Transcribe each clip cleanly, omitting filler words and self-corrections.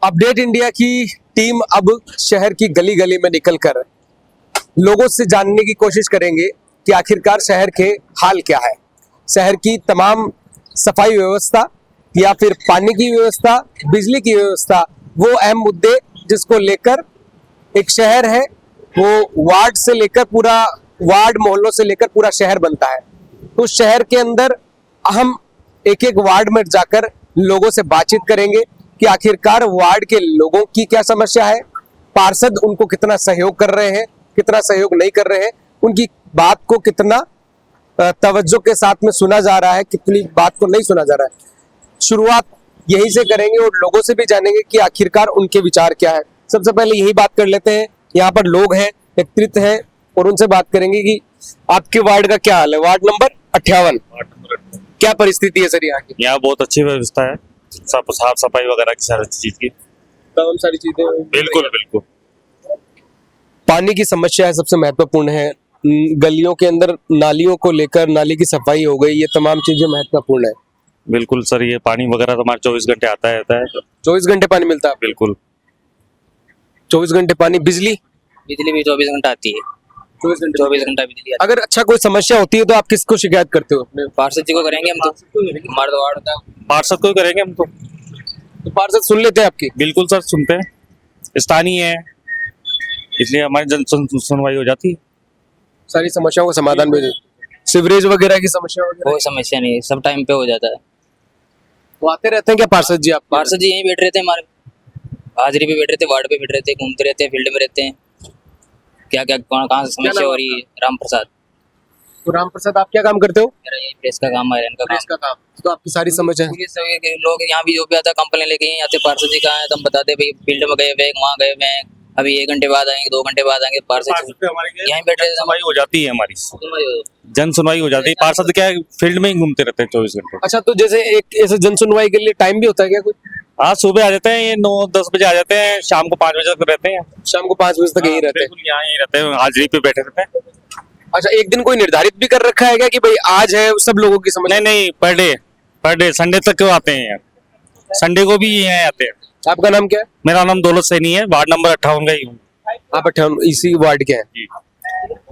Update India की team अब शहर की गली गली में निकलकर लोगों से जानने की कोशिश करेंगे कि आखिरकार शहर के हाल क्या है। शहर की तमाम सफाई व्यवस्था या फिर पानी की व्यवस्था, बिजली की व्यवस्था, वो अहम मुद्दे जिसको लेकर एक शहर है वो वार्ड से लेकर पूरा वार्ड, मोहल्लों से लेकर पूरा शहर बनता है। तो शहर के अंदर हम एक एक वार्ड में जाकर लोगों से बातचीत करेंगे कि आखिरकार वार्ड के लोगों की क्या समस्या है, पार्षद उनको कितना सहयोग कर रहे हैं, कितना सहयोग नहीं कर रहे हैं, उनकी बात को कितना तवज्जो के साथ में सुना जा रहा है, कितनी बात को नहीं सुना जा रहा है। शुरुआत यहीं से करेंगे और लोगों से भी जानेंगे कि आखिरकार उनके विचार क्या है। सबसे पहले यही बात कर लेते हैं, यहाँ पर लोग हैं, नेतृत्व है और उनसे बात करेंगे कि आपके वार्ड का क्या हाल है। वार्ड नंबर 58 क्या परिस्थिति है सर यहाँ की? यहाँ बहुत अच्छी व्यवस्था है, सब साफ सफाई वगैरह की सारी चीज की तमाम सारी चीजें बिल्कुल बिल्कुल। पानी की समस्या है, सबसे महत्वपूर्ण है। गलियों के अंदर नालियों को लेकर नाली की सफाई हो गई, ये तमाम चीजें महत्वपूर्ण है। बिल्कुल सर, ये पानी वगैरह तो हमारे 24 घंटे आता रहता है। 24 घंटे पानी मिलता है? बिल्कुल 24 घंटे पानी। बिजली बिजली भी 24 घंटा आती है। 24 घंटा बिजली आती है। अगर अच्छा कोई समस्या होती है तो आप किसको शिकायत करते हो? अपने पार्षद जी को करेंगे हम तो, हमारे तो वार्ड का पार्षद को ही करेंगे हम तो पार्षद सुन लेते हैं आपकी? बिल्कुल सर, सुनते हैं, स्थानीय है इसलिए हमारी जन सुनवाई हो जाती है। सारी समस्याओं का समाधान भी। सीवरेज वगैरह की समस्या वगैरह कोई समस्या नहीं है, सब टाइम पे हो जाता है। वो आते रहते हैं क्या पार्षद जी? आप पार्षद जी यहीं बैठ रहते हैं, हमारे हाजिरी पे बैठ रहते हैं, वार्ड पे बैठ रहते हैं, घूमते रहते हैं, फील्ड में रहते हैं। क्या क्या कहाँ से समस्या हो रही है? राम प्रसाद। तो राम प्रसाद, आप क्या काम करते हो? मेरा यही प्रेस का काम है, इनका प्रेस का काम। तो आपकी सारी समस्या है। ये सभी लोग यहाँ भी जो भी आता है कंप्लेन लेके यहीं आते, पार्षद जी कहाँ है तो हम बताते हैं भाई फील्ड में गए हुए, वहाँ गए हुए हैं, अभी 1 घंटे बाद आएंगे, 2 घंटे बाद आएंगे। पार्षद यहीं बैठ रहे सुनवाई हो जाती है, हमारी जन सुनवाई हो जाती है। पार्षद क्या है, फील्ड में ही घूमते रहते हैं 24 घंटे। अच्छा, तो जैसे एक ऐसे जन सुनवाई के लिए टाइम भी होता है क्या कुछ? आज सुबह आ जाते हैं, ये 9-10 बजे आ जाते हैं, शाम को 5 बजे तक रहते हैं। शाम को 5 बजे तक यही रहते हैं? बिल्कुल, यहाँ ही रहते हैं, हाजिरी पे बैठे रहते हैं। अच्छा, एक दिन कोई निर्धारित भी कर रखा है क्या कि भाई आज है सब लोगों की समस्या? नहीं, पर डे संडे तक क्यों आते हैं यार, संडे को भी यहाँ आते हैं। आपका नाम क्या है? मेरा नाम दौलत सैनी है, वार्ड नंबर 58 का ही हूँ। आप 58 इसी वार्ड के हैं?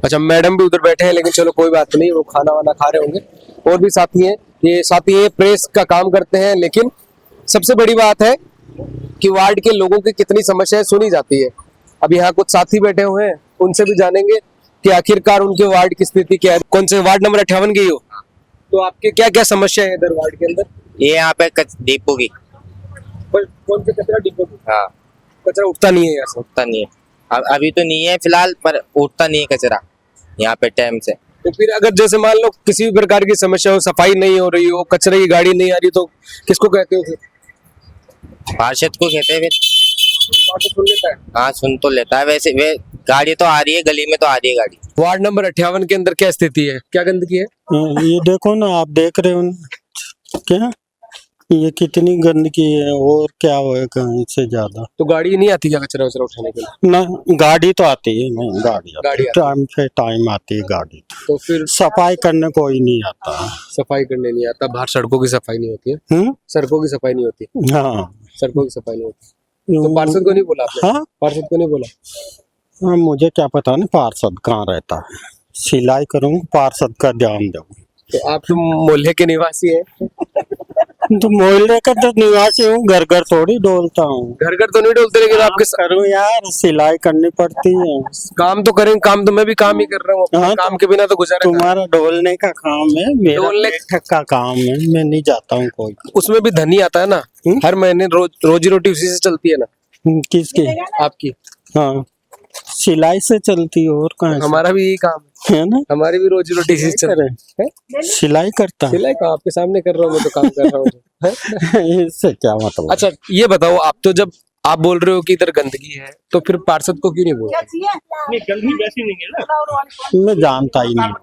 अच्छा, मैडम भी उधर बैठे हैं, लेकिन चलो कोई बात नहीं, वो खाना वाना खा रहे होंगे। और भी साथी हैं, ये साथी ये प्रेस का काम करते हैं, लेकिन सबसे बड़ी बात है कि वार्ड के लोगों की कितनी समस्याएं सुनी जाती है। अब यहाँ कुछ साथी बैठे हुए हैं, उनसे भी जानेंगे कि आखिरकार उनके वार्ड की स्थिति क्या है। कौन से वार्ड नंबर 58 की हो? तो आपके क्या क्या समस्या है इधर वार्ड के अंदर? ये यहाँ पे डिपो की। कौन से कचरा डिपो की? हाँ, कचरा उठता नहीं है यहाँ से? उठता नहीं है, अभी तो नहीं है फिलहाल, पर उठता नहीं है कचरा यहाँ पे टाइम से। तो फिर अगर जैसे मान लो किसी भी प्रकार की समस्या हो, सफाई नहीं हो रही हो, कचरे की गाड़ी नहीं आ रही, तो किसको कहते हो फिर? पार्षद को कहते हैं फिर। पार्षद सुन लेता है? हाँ, सुन तो लेता है। वैसे वे गाड़ी तो आ रही है, गली में तो आ रही है गाड़ी। वार्ड नंबर 58 के अंदर क्या स्थिति है, क्या गंदगी है? ये देखो ना, आप देख रहे हो ना, क्या ये कितनी गंदगी है, और क्या होएगा इससे ज्यादा। तो गाड़ी नहीं आती क्या कचरा वचरा उठाने के लिए? ना, गाड़ी तो आती है, नहीं गाड़ी गाड़ी आती है। टाइम पे टाइम आती है गाड़ी। तो फिर सफाई करने कोई नहीं आता। सफाई करने नहीं आता? बाहर सड़कों की सफाई नहीं होती है? सड़कों की सफाई नहीं होती? हाँ, सड़कों की सफाई नहीं होती। तो पार्षद को नहीं बोला आपने? हाँ, पार्षद को नहीं बोला? हाँ, मुझे क्या पता ना पार्षद कहाँ रहता है। सिलाई करूँ, पार्षद का ध्यान दूँ। तो आप तो मोहल्ले के निवासी हैं? तो मोहल्ले का तो निवासी हूँ, घर घर थोड़ी डोलता हूँ। घर घर तो नहीं डोलते, लेकिन आपके करूँ यार, सिलाई करनी पड़ती है। काम तो करें, काम तो मैं भी काम ही कर रहा हूँ। हाँ, काम के बिना तो गुजारा तुम्हारा डोलने का काम है, मेरा डोलने बैठक का काम है, मैं नहीं जाता हूँ कोई। उसमें भी धनी आता है ना, हर महीने रोजी रोटी उसी से चलती है ना। किसकी? आपकी? हाँ, सिलाई से चलती है, और कहाँ से? हमारा भी यही काम है ना, हमारी भी रोजी रोटी इसी से चल रही है। सिलाई करता है। सिलाई का आपके सामने कर रहा हूँ, मैं तो काम कर रहा हूँ। इससे क्या मतलब? अच्छा, ये बताओ, आप तो जब आप बोल रहे हो कि इधर गंदगी है, तो फिर पार्षद को क्यों नहीं बोलते? गंदगी वैसी नहीं है ना, मैं जानता ही नहीं।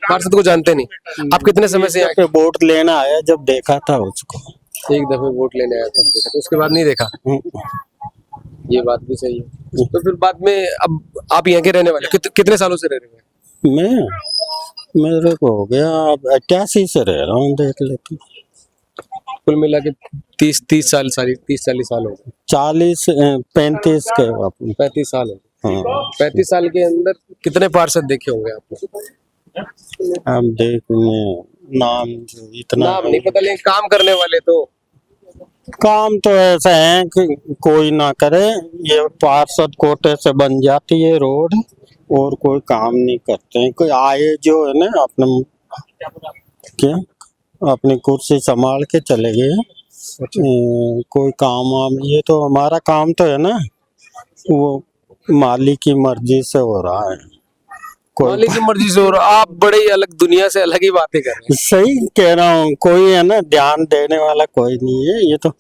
पार्षद को जानते नहीं? आप कितने समय से पे वोट लेना आया, जब देखा था उसको। एक दफे वोट लेने आया था, देखा, तो उसके बाद नहीं देखा? ये बात भी सही है। तो फिर बाद में अब आप यहाँ के रहने वाले कितने सालों से रह रहे हैं? मेरे को हो गया, अब 88 से रह रहा हूँ, देख लेते। कुल मिला के 30 साल 40 साल हो गए। 40 35 के आपने। 35 साल हो गए। हाँ 35 साल के अंदर कितने पार्षद देखे होंगे आपने? अब देखने नाम जो इतना नाम नहीं पता, लेकिन काम करने वाले तो काम तो ऐसा है कि कोई ना करे, ये पार्षद कोटे से बन जाती है रोड और कोई काम नहीं करते हैं। कोई आए जो है ना अपने क्या अपनी कुर्सी संभाल के चले गए। कोई काम वाम, ये तो हमारा काम तो है ना वो मालिक की मर्जी से हो रहा है। मालिक की मर्जी से, और आप बड़े ही अलग दुनिया से अलग ही बातें कर रहे हैं। सही कह रहा हूँ, कोई है ना ध्यान देने वाला कोई नहीं है। ये तो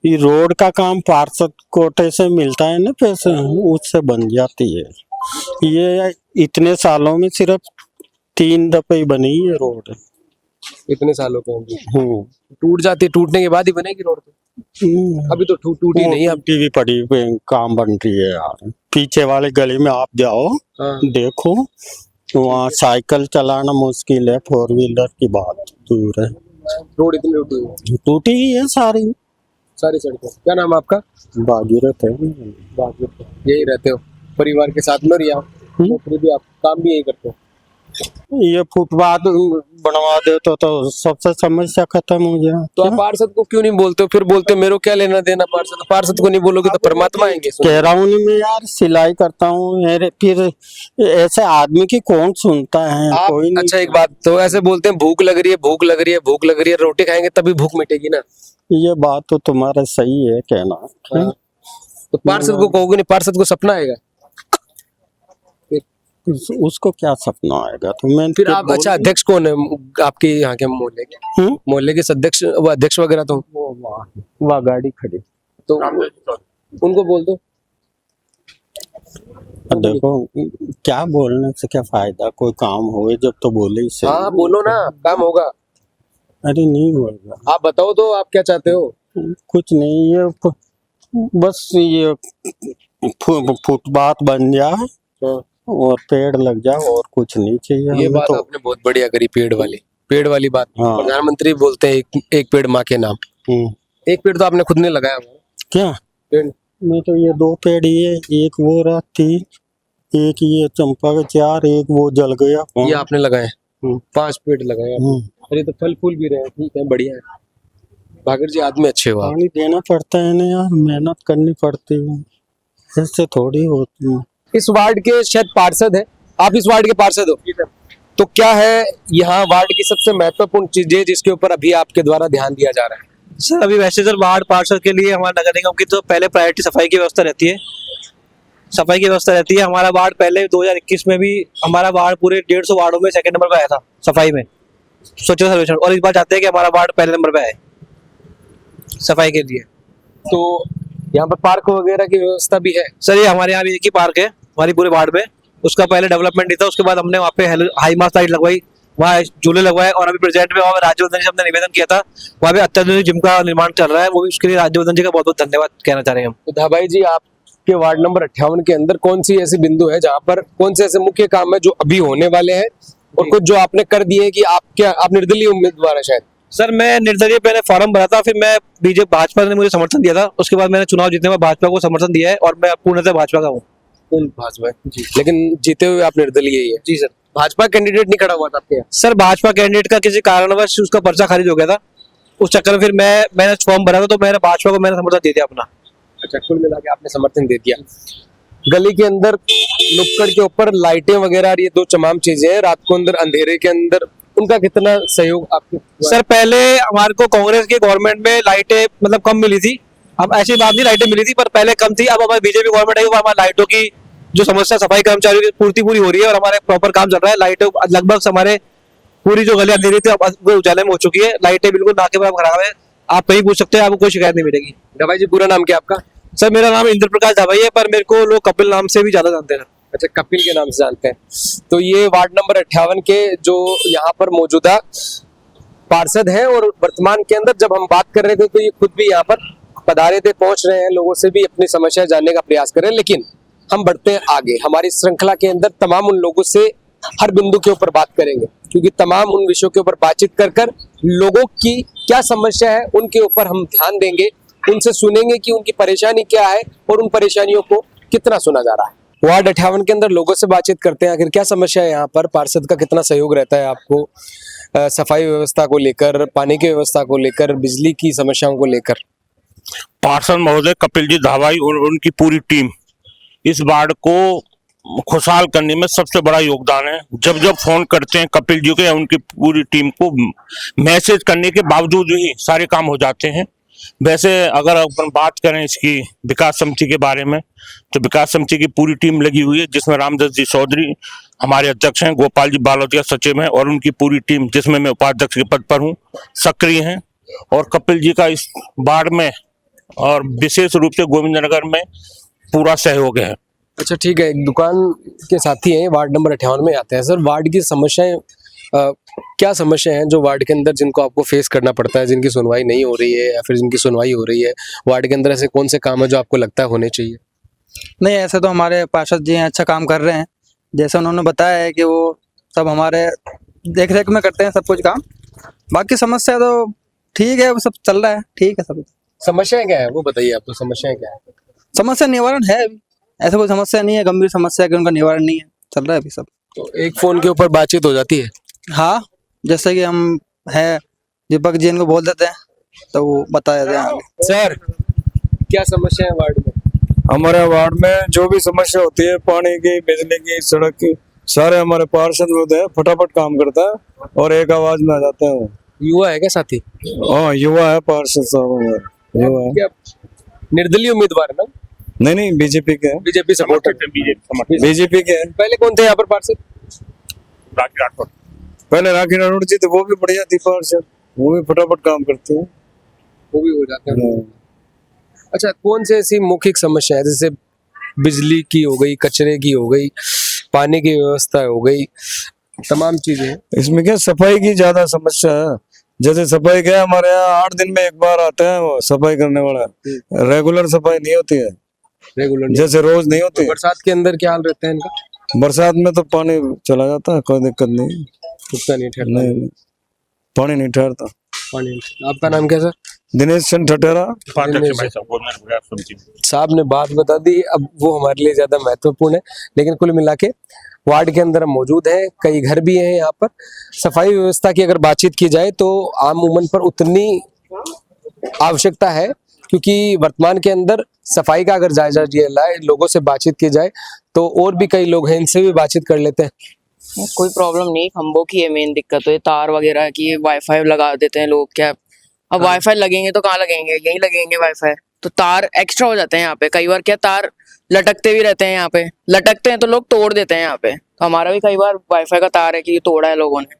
ये रोड का काम पार्षद कोटे से मिलता है ना पैसे, उससे बन जाती है। ये इतने सालों में सिर्फ 3 दफे ही बनी है रोड। इतने सालों के अंदर टूट जाती, टूटने के बाद ही बनेगी रोड तो। अभी तो टूटी नहीं है। अब टीवी पड़ी पे काम बन रही है यार। पीछे वाले गली में आप जाओ, हाँ। देखो वहाँ साइकिल चलाना मुश्किल है, 4 व्हीलर की बात दूर है। रोड इतनी टूटी हुई है। टूटी ही है सारी सड़कें। क्या नाम है आपका? भागीरथ है। यही रहते हो परिवार के साथ में, और यहाँ नौकरी भी, आप काम भी यही करते हो? ये फुटपाथ बनवा दे तो सबसे समस्या खत्म हो जाए। तो आप पार्षद को क्यों नहीं बोलते हो? फिर बोलते हो मेरे को क्या लेना देना पार्षद। पार्षद को नहीं बोलोगे तो परमात्मा आएंगे। कह रहा हूँ मैं यार, सिलाई करता हूँ, फिर ऐसे आदमी की कौन सुनता है? आप कोई नहीं। अच्छा एक बात तो ऐसे बोलते हैं, भूख लग रही है, भूख लग रही है, भूख लग रही है, रोटी खाएंगे तभी भूख मिटेगी ना। ये बात तो तुम्हारा सही है कहना। हाँ। तो पार्षद को कहोगे नहीं, पार्षद को सपना आएगा। उसको क्या सपना आएगा? तो मैं फिर आप अच्छा अध्यक्ष कौन है आपके यहाँ के मोहल्ले के? मोहल्ले के अध्यक्ष, वो अध्यक्ष वगैरह तो वह गाड़ी खड़ी तो उनको बोल दो। देखो क्या बोलने से क्या फायदा, कोई काम होए जब तो बोले ही सही। हाँ बोलो ना, काम होगा। अरे नहीं होगा। आप बताओ तो, आप क्या चाहते हो? कुछ नहीं, ये बस ये फुटपाथ बन जाए और पेड़ लग जाए, और कुछ नहीं चाहिए। ये बात तो आपने बहुत बढ़िया करी, पेड़ वाली बात। हाँ। प्रधानमंत्री बोलते हैं एक पेड़ माँ के नाम। एक पेड़ तो आपने खुद ने लगाया हुआ क्या पेड़? मैं तो ये 2 पेड़ ही है, एक वो रहा 3, एक ये चंपा का 4, एक वो जल गया। ये आपने लगाए 5 पेड़ लगाए आपने। अरे तो फल फूल भी रहे हैं, ठीक है, बढ़िया है। भागर जी आदमी अच्छे हो आप। पानी देना पड़ता है ना यार, मेहनत करनी पड़ती है, ऐसे थोड़ी होती है। इस वार्ड के शायद पार्षद है आप, इस वार्ड के पार्षद हो, तो क्या है यहाँ वार्ड की सबसे महत्वपूर्ण चीजें जिसके ऊपर अभी आपके द्वारा ध्यान दिया जा रहा है? सर अभी वैसे सर वार्ड पार्षद के लिए हमारा नगर निगम की तो पहले प्रायोरिटी सफाई की व्यवस्था रहती है। सफाई की व्यवस्था रहती है। हमारा वार्ड पहले 2021 में भी हमारा वार्ड पूरे 150 वार्डों में 2nd नंबर पे आया था सफाई में, स्वच्छता सर्वेक्षण। और इस बार चाहते हैं कि हमारा वार्ड पहले नंबर पे आए सफाई के लिए। तो यहाँ पर पार्क वगैरह की व्यवस्था भी है? सर ये हमारे यहाँ भी एक ही पार्क है हमारी पूरे वार्ड में, उसका पहले डेवलपमेंट नहीं था, उसके बाद हमने वहाँ पे हाई मास्ट लाइट लगवाई, वहाँ झूले लगवाए। और अभी प्रेजेंट में वहाँ राज्यवर्धन जी से हमने निवेदन किया था, वहाँ पे अत्याधुनिक जिम का निर्माण चल रहा है, वो भी उसके लिए राज्यवर्धन जी का बहुत बहुत धन्यवाद कहना चाह रहे हैं हम। तो धाबाई जी, आपके वार्ड नंबर 58 के अंदर कौन सी ऐसी बिंदु है जहाँ पर, कौन से ऐसे मुख्य काम है जो अभी होने वाले हैं, और कुछ जो आपने कर दिए हैं कि आप निर्दलीय उम्मीदवार है शायद? सर मैं निर्दलीय मैंने फॉर्म भरा था, फिर मैं बीजेपी भाजपा ने मुझे समर्थन दिया था, उसके बाद मैंने चुनाव जीतने में भाजपा को समर्थन दिया है और मैं पूर्णतः भाजपा का हूँ। भाजपा जी, लेकिन जीते हुए आप निर्दलीय ही है? जी सर। भाजपा कैंडिडेट नहीं खड़ा हुआ था आपके यहाँ? सर भाजपा कैंडिडेट का किसी कारणवश उसका पर्चा खारिज हो गया था, उस चक्कर में फिर मैंने फॉर्म भरा था, तो मैंने भाजपा को मैंने समर्थन दे दिया अपना। अच्छा, कुल मिला के आपने समर्थन दे दिया। गली के अंदर नुक्कड़ के ऊपर लाइटें वगैरह, ये 2 तमाम चीजें हैं, रात को अंदर अंधेरे के अंदर उनका कितना सहयोग आपके? सर पहले हमारे को कांग्रेस की गवर्नमेंट में लाइटें मतलब कम मिली थी, अब ऐसी बात नहीं, लाइटें मिली थी पर पहले कम थी। अब हमारी बीजेपी गवर्नमेंट है, हमारी लाइटों की जो समस्या सफाई कर्मचारियों की पूरी हो रही है और हमारे प्रॉपर काम चल रहा है। लाइटें लगभग हमारे पूरी जो गलियां अंधेरी थी अब वो उजाले में हो चुकी है, लाइटें बिल्कुल ना के बराबर खराब है, आप कहीं पूछ सकते हैं, आपको कोई शिकायत नहीं मिलेगी। धाबाई जी, पूरा नाम क्या आपका? सर मेरा नाम इंद्र प्रकाश धाबाई है, पर मेरे को लोग कपिल नाम से भी ज्यादा जानते हैं। अच्छा, कपिल के नाम से जानते हैं। तो ये वार्ड नंबर 58 के जो यहाँ पर मौजूदा पार्षद हैं, और वर्तमान के अंदर जब हम बात कर रहे थे तो ये खुद भी यहाँ पर पधारे थे, पहुंच रहे हैं, लोगों से भी अपनी समस्या जानने का प्रयास कर रहे हैं। लेकिन हम बढ़ते हैं आगे, हमारी श्रृंखला के अंदर तमाम उन लोगों से हर बिंदु के ऊपर बात करेंगे, क्योंकि तमाम उन विषयों के ऊपर बातचीत कर लोगों की क्या समस्या है उनके ऊपर हम ध्यान देंगे, उनसे सुनेंगे कि उनकी परेशानी क्या है और उन परेशानियों को कितना सुना जा रहा है। वार्ड 58 के अंदर लोगों से बातचीत करते हैं, आखिर क्या समस्या है यहाँ पर, पार्षद का कितना सहयोग रहता है आपको सफाई व्यवस्था को लेकर, पानी की व्यवस्था को लेकर, बिजली की समस्याओं को लेकर। पार्षद महोदय कपिल जी धावाई और उनकी पूरी टीम इस वार्ड को खुशहाल करने में सबसे बड़ा योगदान है। जब जब फोन करते हैं कपिल जी को या उनकी पूरी टीम को, मैसेज करने के बावजूद ही सारे काम हो जाते हैं। वैसे अगर अपन बात करें इसकी विकास समिति के बारे में, तो विकास समिति की पूरी टीम लगी हुई है, जिसमें रामदास जी चौधरी हमारे अध्यक्ष हैं, गोपाल जी बालोतिया सचिव हैं और उनकी पूरी टीम, जिसमें मैं उपाध्यक्ष के पद पर हूँ, सक्रिय हैं। और कपिल जी का इस वार्ड में और विशेष रूप से गोविंदनगर में पूरा सहयोग है। अच्छा ठीक है, एक दुकान के साथी हैं, वार्ड नंबर 58 में आते हैं। सर, वार्ड की समस्याएं क्या समस्या हैं जो वार्ड के अंदर जिनको आपको फेस करना पड़ता है, जिनकी सुनवाई नहीं हो रही है या फिर जिनकी सुनवाई हो रही है? वार्ड के अंदर ऐसे कौन से काम है जो आपको लगता है होने चाहिए? नहीं, ऐसे तो हमारे पार्षद जी हैं, अच्छा काम कर रहे हैं। जैसे उन्होंने बताया है कि वो सब हमारे देख रेख में करते हैं सब कुछ काम। बाकी समस्या तो ठीक है, वो सब चल रहा है, ठीक है सब। समस्याएं क्या है वो बताइए, आप तो समस्याएं क्या है? समस्या निवारण है अभी, ऐसा कोई समस्या नहीं है, गंभीर समस्या है कि उनका निवारण नहीं है, चल रहा है अभी सब। तो एक फोन के ऊपर बातचीत हो जाती है? हाँ, जैसे कि हम हैं दीपक जी, इनको बोल देते हैं तो वो बता देते हैं आगे। सर, क्या समस्या है वार्ड में? हमारे वार्ड में जो भी समस्या होती है, पानी की, बिजली की, सड़क की, सारे हमारे पार्षद होते हैं, फटाफट काम करता है और एक आवाज में आ जाते हैं वो। युवा है क्या साथी? हाँ, युवा है पार्षद साहब हमारे, युवा है। क्या निर्दलीय उम्मीदवार है ना? नहीं, बीजेपी के हैं, बीजेपी सपोर्टर। बीजेपी के हैं। पहले कौन थे यहाँ पर पार्षद? राखी राठौर। पहले राखी राठौर जी थे, वो भी बढ़िया थी पार्षद, वो भी फटाफट काम करते हैं। वो भी हो जाते हैं। अच्छा, कौन से ऐसी मौखिक समस्या है, जैसे बिजली की हो गई, कचरे की हो गई, पानी की व्यवस्था हो गई, तमाम चीजें? इसमें क्या सफाई की ज्यादा समस्या है। जैसे सफाई क्या, हमारे यहाँ 8 दिन में एक बार आता है वो सफाई करने वाला, रेगुलर सफाई नहीं होती है, रेगुलर जैसे रोज नहीं होती। बरसात के अंदर क्या हाल रहता है इनका? बरसात में तो पानी चला जाता है, कोई दिक्कत नहीं, रुकता नहीं, ठहरता नहीं, पानी नहीं ठहरता। पानी नहीं। आपका नाम क्या सर? दिनेश चंद ठटेरा। साहब ने बात बता दी, अब वो हमारे लिए ज्यादा महत्वपूर्ण है। लेकिन कुल मिला के वार्ड के अंदर हम मौजूद है, कई घर भी हैं यहाँ पर। सफाई व्यवस्था की अगर बातचीत की जाए तो आम पर उतनी आवश्यकता है, क्योंकि वर्तमान के अंदर सफाई का अगर जायजा लिया जाए, लोगों से बातचीत की जाए तो और भी कई लोग हैं, इनसे भी बातचीत कर लेते हैं। कोई प्रॉब्लम नहीं, खंभों की है मेन दिक्कत, तो ये तार वगैरह की, वाईफाई लगा देते हैं लोग। क्या अब वाईफाई लगेंगे तो कहाँ लगेंगे, यहीं लगेंगे वाईफाई, तो तार एक्स्ट्रा हो जाते हैं यहाँ पे। कई बार क्या तार लटकते भी रहते हैं, यहाँ पे लटकते हैं तो लोग तोड़ देते हैं यहाँ पे। तो हमारा भी कई बार वाईफाई का तार है कि तोड़ा है लोगों ने।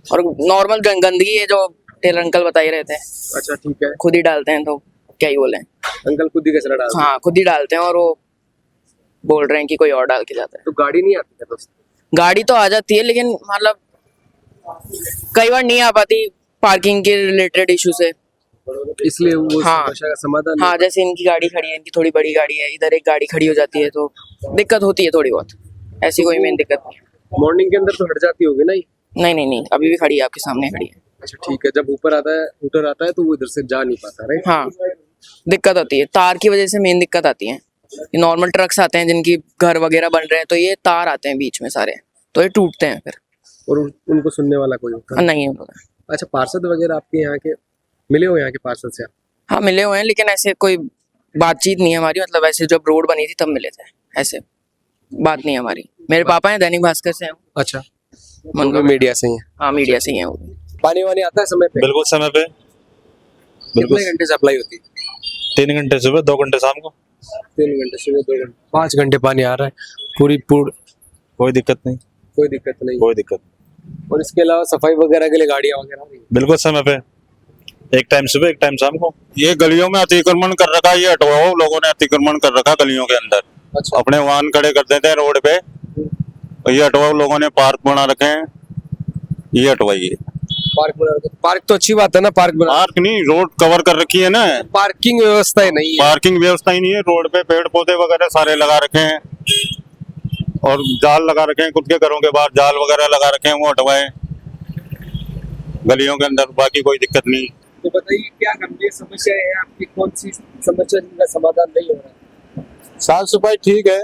और नॉर्मल गंदगी है जो टेलर अंकल बता ही रहते हैं। अच्छा ठीक है, खुद ही डालते हैं, तो क्या ही बोले, अंकल खुद ही कचरा डालते हैं? हाँ, खुद ही डालते हैं और वो बोल रहे हैं कि कोई और डाल के जाता है। तो गाड़ी नहीं आती है दोस्त? गाड़ी तो आ जाती है, लेकिन मतलब कई बार नहीं आ पाती पार्किंग के रिलेटेड इशू से। इसलिए वो हाँ। समस्या का समाधान हाँ, जैसे इनकी गाड़ी खड़ी है, इनकी थोड़ी बड़ी गाड़ी है, इधर एक गाड़ी खड़ी हो जाती है तो दिक्कत होती है थोड़ी बहुत। ऐसी कोई मेन दिक्कत नहीं है। मॉर्निंग के अंदर तो हट जाती होगी ना ये? नहीं, अभी भी खड़ी है, आपके सामने खड़ी है। अच्छा ठीक है, जब ऊपर आता है तो वो इधर से जा नहीं पाता, राइट? हाँ, दिक्कत होती है, तार की वजह से मेन दिक्कत आती है। नॉर्मल ट्रक्स आते हैं जिनकी घर वगैरह बन रहे हैं, तो ये तार आते हैं बीच में सारे, तो ये टूटते हैं फिर। और उनको सुनने वाला कोई होता है? नहीं होता। अच्छा, पार्षद वगैरह आपके यहाँ के मिले हो, यहाँ के पार्षद से आप? हाँ, मिले हुए हैं, लेकिन ऐसे कोई बातचीत नहीं है हमारी। मतलब ऐसे जब रोड बनी थी तब मिले थे, ऐसे बात नहीं है हमारी। मेरे पापा हैं, दैनिक भास्कर से हैं। अच्छा, उनको मीडिया से ही है? हाँ, मीडिया से ही हैं वो। पानी वानी आता है समय पे? बिल्कुल समय पे, बिल्कुल। कितने घंटे सप्लाई होती है? 3 घंटे सुबह, 2 घंटे शाम को। 3 घंटे सुबह, 2 घंटे, 5 घंटे पानी आ रहा है पूरी। कोई दिक्कत नहीं, कोई दिक्कत नहीं? कोई दिक्कत। और इसके अलावा सफाई वगैरह के लिए गाड़ियाँ वगैरह नहीं? बिल्कुल समय पे, एक टाइम सुबह, एक टाइम शाम को। ये गलियों में अतिक्रमण कर रखा है, ये हटवाओ, लोगों ने अतिक्रमण कर रखा गलियों के अंदर। अच्छा। अपने वाहन खड़े कर देते हैं रोड पे, ये हटवाओ, लोगों ने पार्क बना रखे हैं, ये हटवाइए। पार्क तो अच्छी बात है ना, पार्क नहीं, रोड कवर कर रखी है ना, पार्किंग व्यवस्था ही नहीं है। पार्किंग व्यवस्था ही नहीं है। रोड पे पेड़ पौधे वगैरह सारे लगा रखे हैं और जाल लगा रखे हैं, खुद के घरों के बाहर जाल वगैरह लगा रखे हैं, वो हटवाएं गलियों के अंदर, बाकी कोई दिक्कत नहीं। तो बताइए क्या गंभीर समस्या है आपकी, कौन सी समस्या जिनका समाधान नहीं हो रहा है? साफ सफाई ठीक है,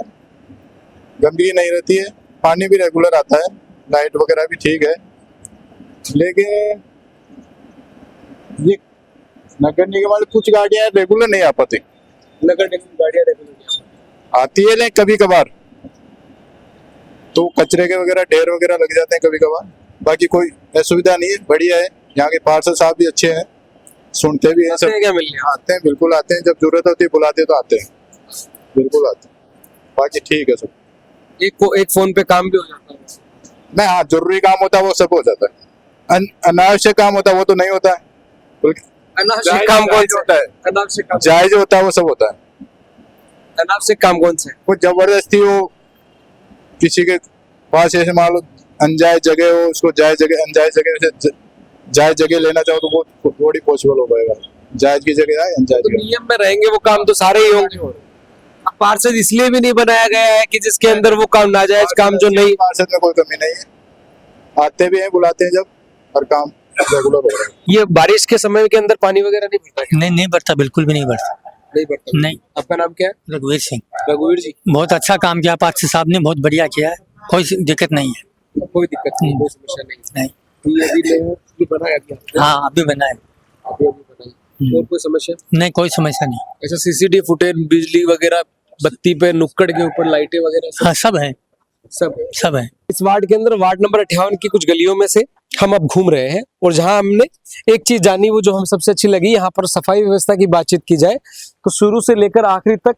गंदगी नहीं रहती है, पानी भी रेगुलर आता है, लाइट वगैरह भी ठीक है, लेकिन ये नगर निगम वाले कुछ गाड़ियां रेगुलर नहीं आ पाती। नगर निगम गाड़ियां रेगुलर आती है लेकिन कभी कभार तो कचरे के वगैरह ढेर वगैरह लग जाते हैं कभी कभार, बाकी कोई असुविधा नहीं है, बढ़िया है। यहाँ के पार्षद साहब भी अच्छे हैं, सुनते भी हैं सब। क्या मिलने आते हैं, बिल्कुल आते हैं, जब जरूरत होती है बुलाते हैं तो आते हैं, बिल्कुल आते हैं, बाकी ठीक है सब। एक फोन पे काम भी हो जाता है। नहीं, हाँ जरूरी काम होता है वो सब हो जाता है, अनावश्यक काम होता है वो तो नहीं होता है। अनावश्यक काम कौन सा होता है? अनावश्यक काम जायज होता है वो सब होता है। अनावश्यक काम कौन सा है? वो जबरदस्ती हो किसी के पास, ऐसे मान लो अनजायज जगह हो, उसको जायज जगह अनजायज जगह से जायज जगह लेना चाहो तो वो थोड़ी पॉसिबल हो पाएगा। जायज की जगह है, अनजायज तो जगह। नियम में रहेंगे वो काम तो सारे ही होंगे। अब पार्षद इसलिए भी नहीं बनाया गया है कि जिसके अंदर वो काम नाजायज काम जो नहीं। पार्षद में कोई कमी नहीं है, आते भी हैं, बुलाते हैं जब, हर काम रेगुलर हो रहा है। ये बारिश के समय के अंदर पानी वगैरह नहीं भरता क्या? नहीं बढ़ता, बिल्कुल भी नहीं बढ़ता। नहीं भरता। नहीं। आपका नाम क्या है? रघुवीर सिंह। रघुवीर जी, बहुत अच्छा काम किया पार्षद साहब ने, बहुत बढ़िया किया है, कोई दिक्कत नहीं है। कोई दिक्कत नहीं, कोई समस्या नहीं। नहीं। ये अभी लोगों की बनाया गया। हाँ अभी बना है। अभी बनाई। और कोई समस्या? नहीं, कोई समस्या नहीं। ऐसा सीसीटीवी फुटेज, बिजली वगैरह, बत्ती पे नुक्कड़ के ऊपर लाइटें वगैरह हाँ सब है, सब है। इस वार्ड के अंदर वार्ड नंबर 58 की कुछ गलियों में से हम अब घूम रहे हैं और जहां हमने एक चीज जानी वो जो हम सबसे अच्छी लगी, यहाँ पर सफाई व्यवस्था की बातचीत की जाए तो शुरू से लेकर आखिरी तक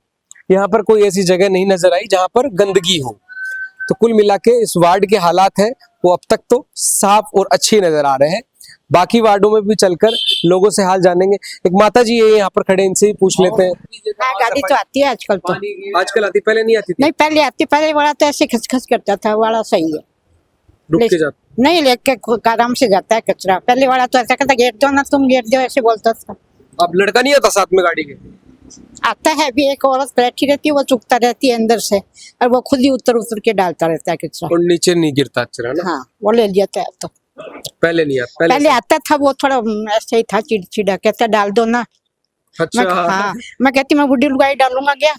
यहाँ पर कोई ऐसी जगह नहीं नजर आई जहां पर गंदगी हो। तो कुल मिला के इस वार्ड के हालात है वो अब तक तो साफ और अच्छे नजर आ रहे हैं। बाकी वार्डों में भी चलकर लोगों से हाल जानेंगे। एक माता जी है यहाँ पर खड़े, इनसे ही पूछ लेते हैं। गाड़ी तो आती है आजकल, तो आजकल आती, पहले नहीं आती थी? नहीं पहले आती, पहले वाला तो ऐसे खचखच करता था, वाला सही है, रुक के जाते? नहीं लेके आराम से जाता है कचरा। पहले वाला तो ऐसा कहता गेट दो ना, तुम गेट दो, ऐसे बोलता था। अब लड़का नहीं आता साथ में गाड़ी के? आता है, भी एक औरत बैठी रहती है, वो चुकता रहती है अंदर से, और वो खुद ही उतर के डालता रहता है कचरा। और नीचे नहीं गिरता कचरा ना? हाँ वो ले लिया था। तो पहले नहीं आता? पहले आता था, वो थोड़ा ऐसे ही था, चिड़चिड़ा, कहता डाल दो ना। अच्छा। हाँ मैं कहती मैं बुढ़ी लुगाई डालूंगा क्या?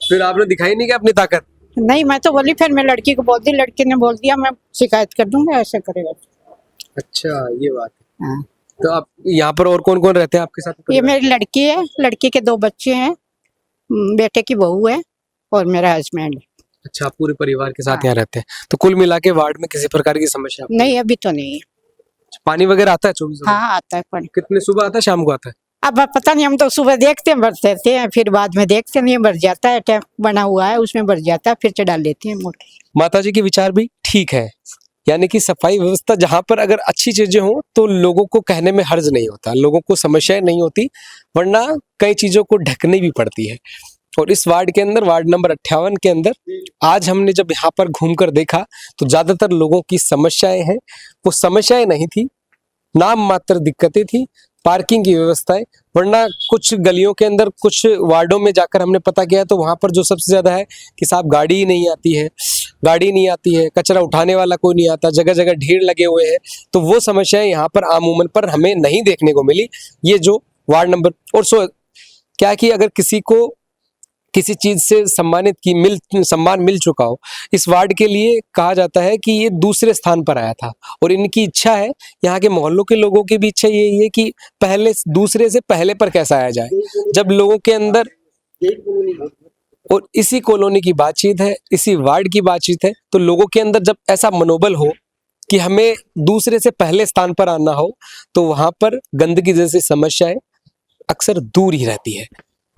फिर आपने दिखाई नहीं क्या अपनी ताकत? नहीं मैं तो बोली, फिर मैं लड़की को बोल दी, लड़की ने बोल दिया मैं शिकायत कर दूंगा, ऐसे करेगा। अच्छा ये बात है। हाँ। तो आप यहाँ पर और कौन कौन रहते हैं आपके साथ? ये मेरी लड़की है, लड़की के 2 बच्चे हैं, बेटे की बहू है और मेरा हस्बैंड। अच्छा, आप पूरे परिवार के साथ यहाँ रहते हैं। तो कुल मिला के वार्ड में किसी प्रकार की समस्या? नहीं अभी तो नहीं है। पानी वगैरह आता है 24 घंटे? हाँ आता है पानी। कितने सुबह आता है, शाम को आता है? अब पता नहीं, हम तो सुबह देखते हैं भरते हैं, फिर बाद में देखते नहीं, भर जाता है, टैंक बना हुआ है उसमें भर जाता है, फिर चढ़ा लेते हैं मोटर। माता जी के विचार भी ठीक है, यानी कि सफाई व्यवस्था जहां पर अगर अच्छी चीजें हों तो लोगों को कहने में हर्ज नहीं होता, लोगों को समस्याएं नहीं होती, वरना कई चीजों को ढकनी भी पड़ती है। और इस वार्ड के अंदर, वार्ड नंबर 58 के अंदर आज हमने जब यहाँ पर घूमकर देखा तो ज्यादातर लोगों की समस्याएं हैं, वो समस्याएं नहीं थी, नाम मात्र दिक्कतें थी, पार्किंग की व्यवस्थाएं। वरना कुछ गलियों के अंदर, कुछ वार्डों में जाकर हमने पता किया तो वहां पर जो सबसे ज्यादा है कि साहब गाड़ी ही नहीं आती है, गाड़ी नहीं आती है, कचरा उठाने वाला कोई नहीं आता, जगह जगह ढेर लगे हुए हैं। तो वो समस्याएं यहाँ पर आमूमन पर हमें नहीं देखने को मिली। ये जो वार्ड नंबर और क्या कि अगर किसी को किसी चीज से सम्मान मिल चुका हो, इस वार्ड के लिए कहा जाता है कि ये दूसरे स्थान पर आया था। और इनकी इच्छा है, यहाँ के मोहल्लों के लोगों की भी इच्छा यही है कि पहले दूसरे से पहले पर कैसा आया जाए। जब लोगों के अंदर, और इसी कॉलोनी की बातचीत है, इसी वार्ड की बातचीत है, तो लोगों के अंदर जब ऐसा मनोबल हो कि हमें दूसरे से पहले स्थान पर आना हो, तो वहां पर गंदगी जैसी समस्याएं अक्सर दूर ही रहती है।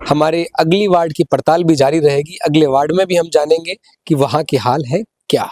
हमारे अगली वार्ड की पड़ताल भी जारी रहेगी, अगले वार्ड में भी हम जानेंगे कि वहां की हाल है क्या।